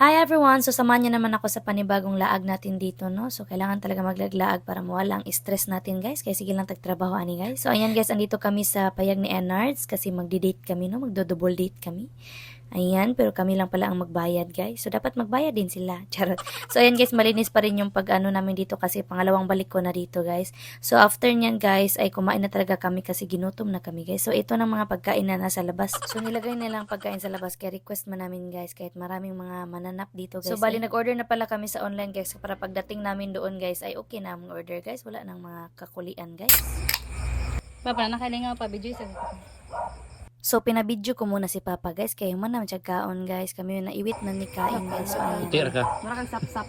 Hi everyone! So samahan niyo naman ako sa panibagong laag natin dito, no? So kailangan talaga maglaglaag para mawala ang stress natin, guys. Kaya sige lang tagtrabaho ani, guys. So ayan guys, andito kami sa payag ni Enards kasi magdi-date kami, no? Magdo-double date kami. Ayan, pero kami lang pala ang magbayad, guys. So dapat magbayad din sila. Charot. So ayan guys, malinis pa rin yung pag-ano namin dito kasi pangalawang balik ko na dito, guys. So after nyan guys, ay kumain na talaga kami kasi ginutom na kami, guys. So ito ng mga pagkain na nasa labas. So nilagay nilang pagkain sa labas kaya request man namin, guys, kahit maraming mga mananap dito, guys. So bali nag-order na pala kami sa online, guys, para pagdating namin doon, guys, ay okay na ang order, guys. Wala nang mga kakulian, guys. Papa, nakalingaw pa, video isa. So, pinabidyo ko muna si Papa, guys. Kaya man na kaon, guys. Kami yung naiwit na ni Kain, guys. So, ayan. Tira ka. Mara kang sap-sap.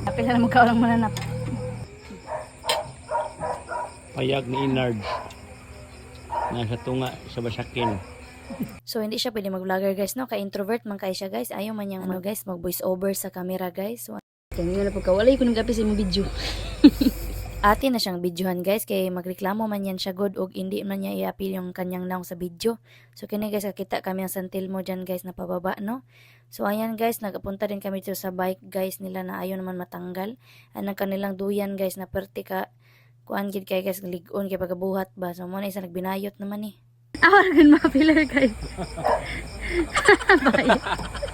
Apil na mo ka lang mananap. Payag ni Inard. Nasa tunga sa basakin. So, hindi siya pwede mag-vlogger, guys, no? Kaya introvert man kaya siya, guys. Ayaw man niyang, ano, guys, mag-voice over sa camera, guys. So, Kaya nga na pagkawalay ko ng gapi sa imong video. ate na siyang videohan, guys. Kaya magreklamo man yan siya good o hindi man niya i-appeal yung kanyang naong sa video. So, kini, guys, kakita kami ang santil mo dyan, guys, na pababa, no? So, ayan, guys, nagapunta din kami dito sa bike, guys, nila na ayaw naman matanggal. Ang kanilang duyan, guys, na perti ka kuan gid kay guys ligon kay pagabuhat ba. So mo na isa nagbinayot naman eh. Awargan mga pillar guys. Bye.